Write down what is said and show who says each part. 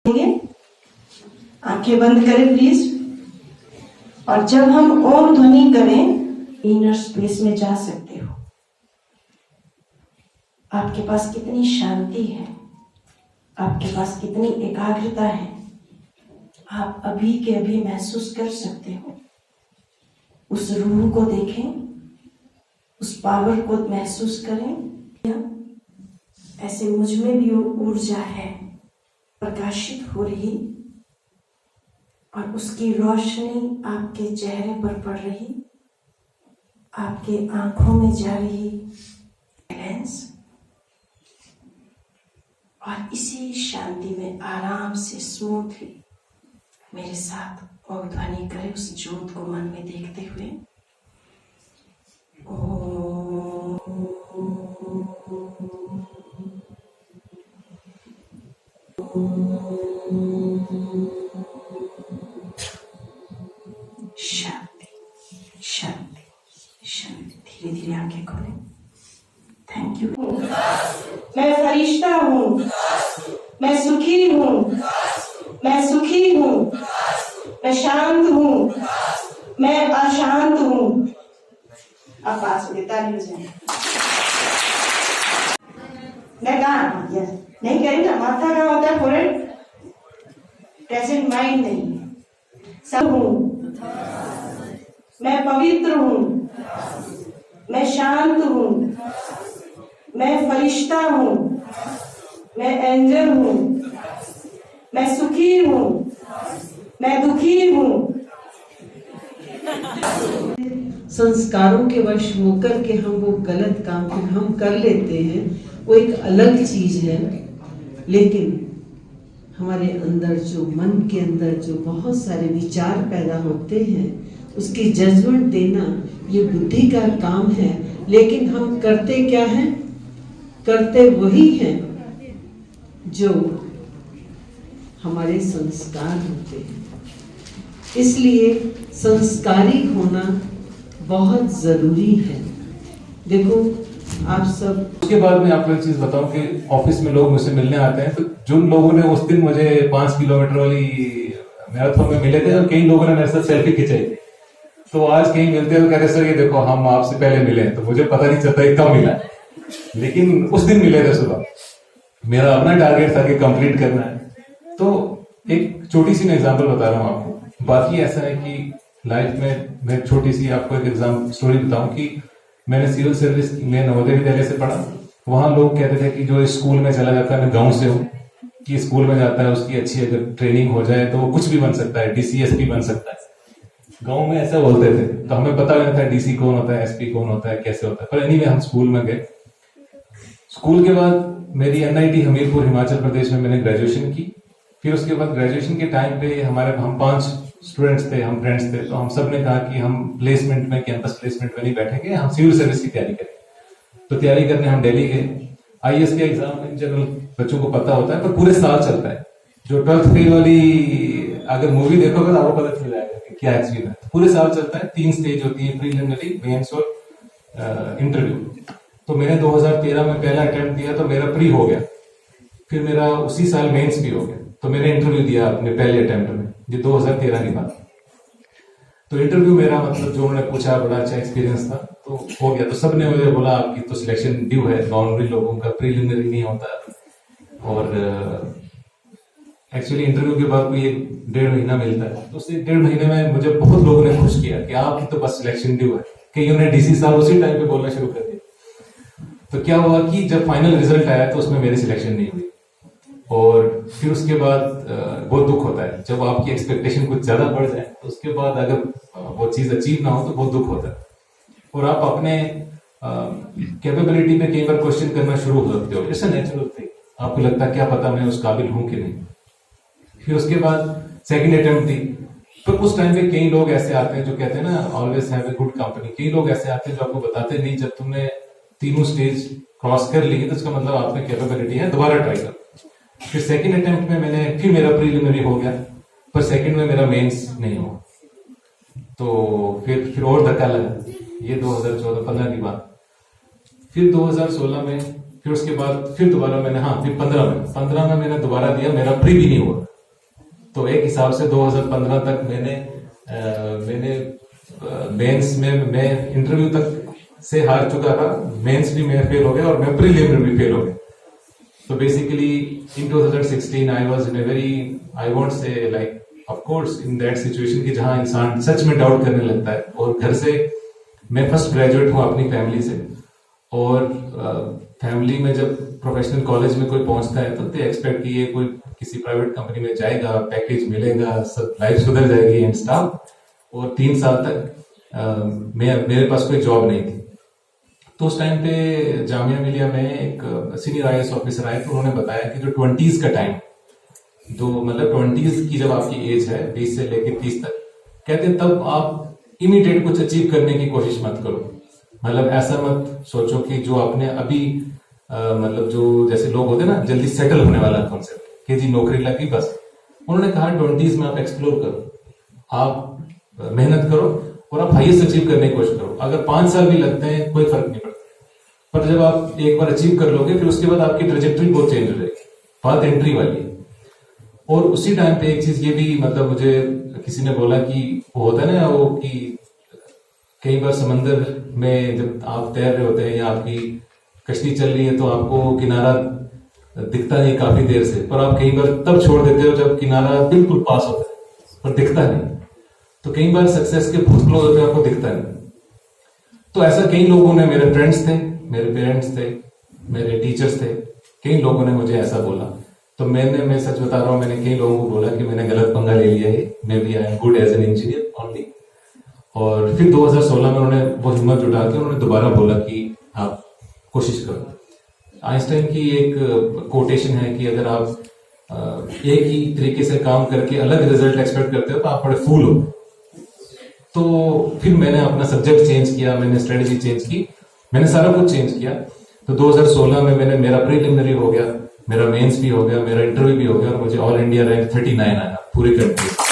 Speaker 1: आंखें बंद करें प्लीज। और जब हम ओम ध्वनि करें, इनर स्पेस में जा सकते हो। आपके पास कितनी शांति है, आपके पास कितनी एकाग्रता है, आप अभी के अभी महसूस कर सकते हो। उस रूह को देखें, उस पावर को महसूस करें। ऐसे मुझ में भी ऊर्जा है प्रकाशित हो रही, और उसकी रोशनी आपके चेहरे पर पड़ रही, आपके आंखों में जा रही बैलेंस। और इसी शांति में आराम से स्मूथली मेरे साथ ओम ध्वनि करें, उस ज्योत को मन में देखते हुए। शांति शांति शांति। धीरे धीरे आंखें खोलें। Thank you. मैं फरिश्ता हूँ, मैं सुखी हूँ, मैं सुखी हूँ, मैं शांत हूँ, मैं अशांत हूँ। अब पास में ताली हो जाए। मैं कहाँ नहीं कह रही ना, माथा कहाँ होता है, फोरेड। प्रेजेंट माइंड नहीं है। सब हूँ, मैं पवित्र हूँ, मैं शांत हूँ, मैं फरिश्ता हूँ, मैं एंजल हूँ, मैं सुखी हूँ, मैं दुखी हूँ।
Speaker 2: संस्कारों के वश होकर के हम वो गलत काम फिर हम कर लेते हैं, वो एक अलग चीज है। लेकिन हमारे अंदर जो मन के अंदर जो बहुत सारे विचार पैदा होते हैं, उसकी जजमेंट देना ये बुद्धि का काम है। लेकिन हम करते क्या हैं? करते वही हैं जो हमारे संस्कार होते हैं। इसलिए संस्कारी होना बहुत जरूरी है। देखो आप सब।
Speaker 3: उसके बाद मैं आपको एक चीज बताऊं कि ऑफिस में लोग मुझसे मिलने आते हैं, तो जिन लोगों ने उस दिन मुझे 5 किलोमीटर वाली मैराथन में मिले थे, और कई लोगों ने मेरे साथ सेल्फी खिंचाई, तो आज कहीं मिलते हैं तो कहते सर ये देखो हम आपसे पहले मिले हैं। तो मुझे पता नहीं चलता कब मिला, लेकिन उस दिन मिले थे सुबह। मेरा अपना टारगेट था कि कंप्लीट करना है। तो एक छोटी सी मैं एग्जाम्पल बता रहा हूँ आपको। बाकी ऐसा है कि लाइफ में मैं छोटी सी आपको एक एग्जाम स्टोरी बताऊं कि मैंने सिविल सर्विस में नवोदय विद्यालय से पढ़ा। वहां लोग कहते थे कि जो स्कूल में चला जाता है, मैं गांव से हूँ, कि स्कूल में जाता है उसकी अच्छी अगर ट्रेनिंग हो जाए तो वो कुछ भी बन सकता है, डीसी एसपी बन सकता है। गांव में ऐसा बोलते थे, तो हमें पता नहीं था डीसी कौन होता है, एसपी कौन होता है, कैसे होता है। पर एनीवे हम स्कूल में गए। स्कूल के बाद मेरी एनआईटी हमीरपुर हिमाचल प्रदेश में मैंने ग्रेजुएशन की। फिर उसके बाद ग्रेजुएशन के टाइम पे हम 5 स्टूडेंट्स थे, हम फ्रेंड्स थे। तो हम सब ने कहा कि हम प्लेसमेंट में, कैंपस प्लेसमेंट में नहीं बैठेंगे, हम सिविल सर्विस की तैयारी करेंगे। तो तैयारी करने हम दिल्ली गए। आईएएस के एग्जाम इन जनरल बच्चों को पता होता है, पर पूरे साल चलता है। जो 12th फेल वाली अगर मूवी देखोगे तो आपको पता चल जाएगा कि क्या एक्सपीरियंस है। पूरे साल चलता है। 3 स्टेज होती है, प्रीलिमिनरी, मेंस और इंटरव्यू। तो मैंने 2013 में पहला अटेम्प्ट दिया तो मेरा प्री हो गया। फिर मेरा उसी साल मेंस भी हो गया। तो मैंने इंटरव्यू दिया अपने पहले अटेम्प्ट में, ये 2013 की बात। तो इंटरव्यू मेरा मतलब जो उन्होंने पूछा बड़ा अच्छा एक्सपीरियंस था, तो हो गया। तो सबने मुझे बोला आपकी तो सिलेक्शन ड्यू है, बाउंड्री लोगों का प्रीलिमिनरी नहीं होता। और एक्चुअली इंटरव्यू के बाद कोई 1.5 महीना मिलता है। तो उस 1.5 महीने में मुझे बहुत लोगों ने खुश किया कि आपकी तो बस सिलेक्शन ड्यू है। कईयों ने डीसी साहब उसी टाइम पे बोलना शुरू कर दिया। तो क्या हुआ कि जब फाइनल रिजल्ट आया तो उसमें मेरी सिलेक्शन नहीं हुई। और फिर उसके बाद बहुत दुख होता है जब आपकी एक्सपेक्टेशन कुछ ज्यादा बढ़ जाए, तो उसके बाद अगर वो चीज अचीव ना हो तो बहुत दुख होता है। और आप अपने कैपेबिलिटी पे कई बार क्वेश्चन करना शुरू हो जाते हो। It's a natural thing. आपको लगता है क्या पता मैं उस काबिल हूं कि नहीं। फिर उसके बाद सेकंड अटेम्प्ट दी। तो उस टाइम पे कई लोग ऐसे आते हैं जो कहते हैं ना, always have a good company. कई लोग ऐसे आते हैं जो आपको बताते नहीं, जब तुमने तीनों स्टेज क्रॉस कर ली तो इसका मतलब आप में कैपेबिलिटी है, दोबारा ट्राई करो। फिर सेकंड अटेम्प्ट में फिर मेरा प्रीलिमिनरी हो गया, पर सेकंड में मेरा मेंस नहीं हुआ। तो फिर और धक्का लगा। ये 2014-15 की बात। फिर 2016 में, फिर उसके बाद फिर दोबारा मैंने, फिर 15 में मैंने दोबारा दिया, मेरा प्री भी नहीं हुआ। तो एक हिसाब से 2015 तक मैंने मेंस में मैं इंटरव्यू तक से हार चुका था, मेंस भी मैं फेल हो गया और मैं प्रीलिमिनरी भी फेल हो गया. So basically in 2016 I was in a very, I won't say like, of course in that situation कि जहां इंसान सच में डाउट करने लगता है. और घर से मैं फर्स्ट ग्रेजुएट हूँ अपनी फैमिली से, और फैमिली में जब प्रोफेशनल कॉलेज में कोई पहुंचता है तो दे एक्सपेक्ट कि ये कोई किसी प्राइवेट कंपनी में जाएगा, पैकेज मिलेगा, सब लाइफ सुधर जाएगी एंड स्टाफ. और 3 साल तक मेरे पास कोई जॉब नहीं थी. तो उस टाइम पे जामिया मिलिया में एक सीनियर आईएएस ऑफिसर आए, तो उन्होंने बताया कि जो 20s का टाइम, जो मतलब 20s की जब आपकी एज है 20 से लेकर 30 तक, कहते तब आप इमीडिएट कुछ अचीव करने की कोशिश मत करो. मतलब ऐसा मत सोचो कि जो आपने अभी मतलब जो जैसे लोग होते हैं ना जल्दी सेटल होने वाला कॉन्सेप्ट कि जी नौकरी लगी बस. उन्होंने कहा 20s में आप एक्सप्लोर करो, आप मेहनत करो और आप हाईएस्ट अचीव करने की कोशिश करो. अगर 5 साल भी लगते हैं कोई फर्क नहीं पड़ता, पर जब आप एक बार अचीव कर लोगे फिर उसके बाद आपकी ट्रेजेक्टरी बहुत चेंज हो जाएगी, बात एंट्री वाली है. और उसी टाइम पे एक चीज ये भी मतलब मुझे किसी ने बोला कि वो होता है ना वो कि कई बार समंदर में जब आप तैर रहे होते हैं या आपकी कश्ती चल रही है तो आपको किनारा दिखता नहीं काफी देर से, पर आप कई बार तब छोड़ देते हो जब किनारा बिल्कुल पास होता है पर दिखता नहीं. तो कई बार सक्सेस के बहुत क्लोज होते हैं, आपको दिखता नहीं. तो ऐसा कई लोगों ने, मेरे फ्रेंड्स थे, मेरे पेरेंट्स थे, मेरे टीचर्स थे, कई लोगों ने मुझे ऐसा बोला. तो मैं सच बता रहा हूँ, मैंने कई लोगों को बोला कि मैंने गलत पंगा ले लिया है, maybe I am good as an engineer only. और फिर 2016 में उन्होंने वो हिम्मत जुटा के उन्होंने दोबारा बोला कि आप कोशिश करो. आइंस्टाइन की एक कोटेशन है कि अगर आप एक ही तरीके से काम करके अलग रिजल्ट एक्सपेक्ट करते हो तो आप बड़े फूल हो. तो फिर मैंने अपना सब्जेक्ट चेंज किया, मैंने स्ट्रेटेजी चेंज की, मैंने सारा कुछ चेंज किया. तो 2016 में मेरा प्रीलिमिनरी हो गया, मेरा मेंस भी हो गया, मेरा इंटरव्यू भी हो गया और मुझे ऑल इंडिया रैंक 39 आया पूरी कंट्री.